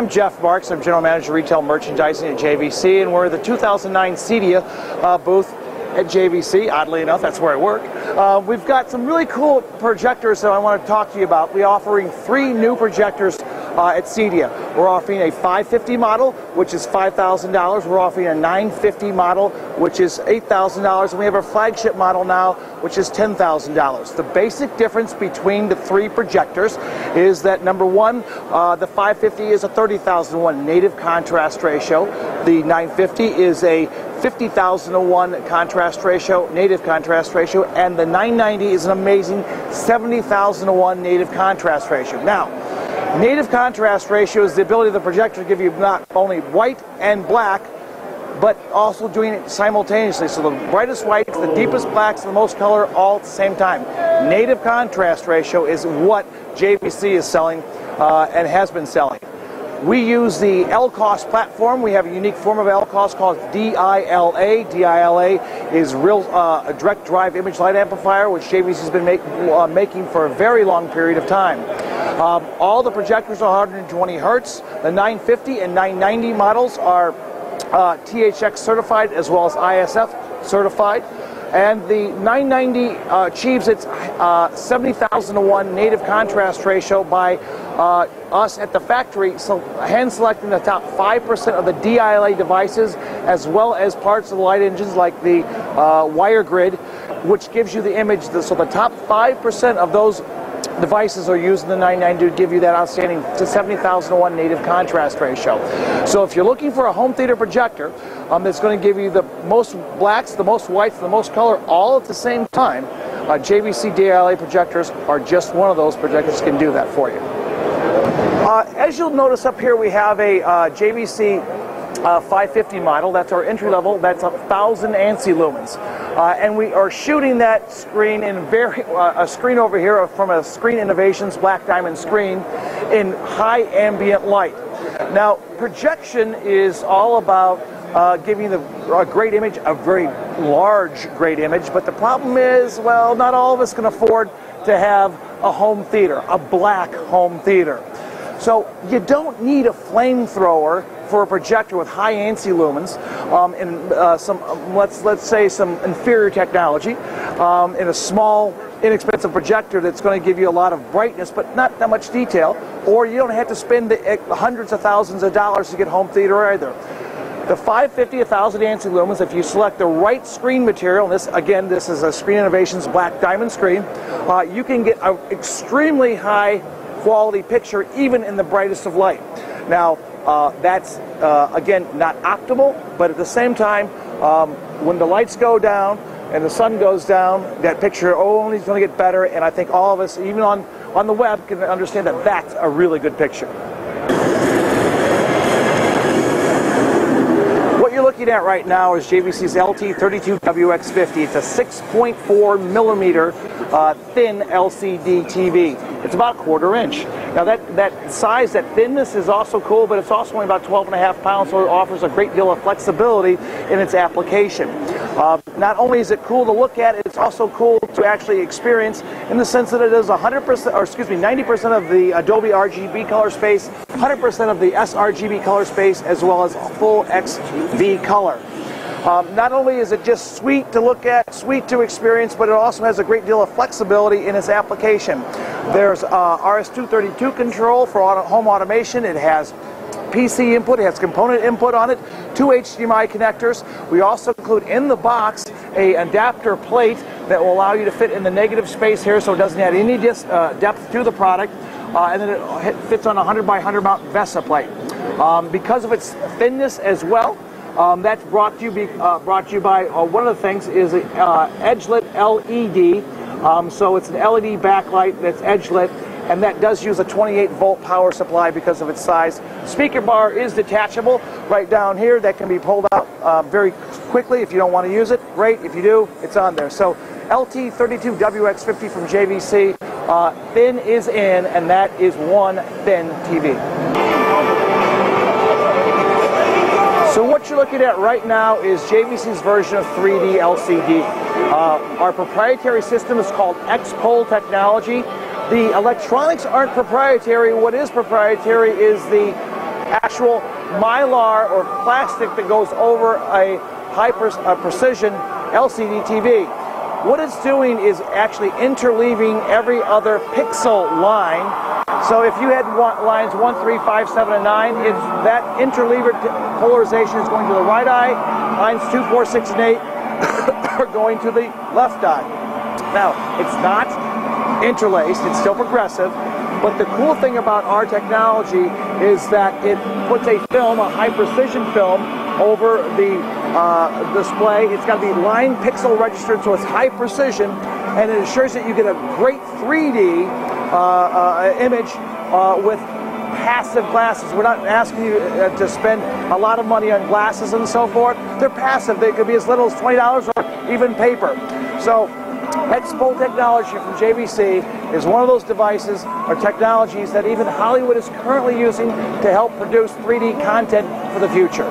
I'm Jeff Marks. I'm General Manager Retail Merchandising at JVC, and we're at the 2009 Cedia booth at JVC. Oddly enough, that's where I work. We've got some really cool projectors that I want to talk to you about. We're offering 3 new projectors at Cedia. We're offering a 550 model, which is $5,000. We're offering a 950 model, which is $8,000. And we have our flagship model now, which is $10,000. The basic difference between the 3 projectors is that, number one, the 550 is a 30,000-to-1 native contrast ratio. The 950 is a 50,000-to-1 contrast ratio, native contrast ratio, and the 990 is an amazing 70,000-to-1 native contrast ratio. Now, native contrast ratio is the ability of the projector to give you not only white and black, but also doing it simultaneously. So the brightest whites, the deepest blacks, and the most color all at the same time. Native contrast ratio is what JVC is selling and has been selling. We use the LCOS platform. We have a unique form of LCOS called D-ILA. D-ILA is a direct drive image light amplifier, which JVC has been making for a very long period of time. All the projectors are 120 hertz. The 950 and 990 models are THX certified as well as ISF certified. And the 990 achieves its 70,000-to-1 native contrast ratio by us at the factory, so hand selecting the top 5% of the D-ILA devices, as well as parts of the light engines like the wire grid, which gives you the image. So the top 5% of those devices are using the 990 to give you that outstanding 70,000-to-1 native contrast ratio. So if you're looking for a home theater projector that's going to give you the most blacks, the most whites, the most color all at the same time, JVC D-ILA projectors are just one of those projectors that can do that for you. As you'll notice up here, we have a JVC 550 model. That's our entry level. That's 1,000 ANSI lumens. And we are shooting that screen in a screen over here from a Screen Innovations Black Diamond screen in high ambient light. Now, projection is all about giving a great image, a very large great image, but the problem is, well, not all of us can afford to have a home theater, a black home theater. So you don't need a flamethrower for a projector with high ANSI lumens and some, let's say, some inferior technology in a small, inexpensive projector that's going to give you a lot of brightness but not that much detail, or you don't have to spend the hundreds of thousands of dollars to get home theater either. The 550, 1,000 ANSI lumens, if you select the right screen material, and this is a Screen Innovations Black Diamond screen, you can get an extremely high quality picture even in the brightest of light. Now, that's, again, not optimal, but at the same time, when the lights go down and the sun goes down, that picture only is going to get better, and I think all of us, even on the web, can understand that that's a really good picture. What you're looking at right now is JVC's LT32WX50. It's a 6.4 millimeter thin LCD TV. It's about a 1/4 inch. Now that size, that thinness is also cool, but it's also only about 12.5 pounds, so it offers a great deal of flexibility in its application. Not only is it cool to look at, it's also cool to actually experience in the sense that it is 90% of the Adobe RGB color space, 100% of the sRGB color space, as well as full XV color. Not only is it just sweet to look at, sweet to experience, but it also has a great deal of flexibility in its application. There's RS-232 control for home automation. It has PC input, it has component input on it, 2 HDMI connectors. We also include in the box an adapter plate that will allow you to fit in the negative space here, so it doesn't add any depth to the product, and then it fits on a 100 by 100 mount VESA plate. Because of its thinness as well, that's brought to you by one of the things is edge-lit LED. So it's an LED backlight that's edge-lit, and that does use a 28-volt power supply because of its size. Speaker bar is detachable right down here. That can be pulled out very quickly if you don't want to use it. Great. If you do, it's on there. So LT32WX50 from JVC. Thin is in, and that is one thin TV. So what you're looking at right now is JVC's version of 3D LCD. Our proprietary system is called X-Pol technology. The electronics aren't proprietary. What is proprietary is the actual mylar or plastic that goes over a precision LCD TV. What it's doing is actually interleaving every other pixel line. So if you had lines 1, 3, 5, 7, and 9, that interleaver polarization is going to the right eye. Lines 2, 4, 6, and 8 are going to the left eye. Now, it's not interlaced, it's still progressive, but the cool thing about our technology is that it puts a film, a high precision film, over the display. It's got to be line pixel registered, so it's high precision, and it ensures that you get a great 3D image with passive glasses. We're not asking you to spend a lot of money on glasses and so forth. They're passive. They could be as little as $20 or even paper. So Expo technology from JVC is one of those devices or technologies that even Hollywood is currently using to help produce 3D content for the future.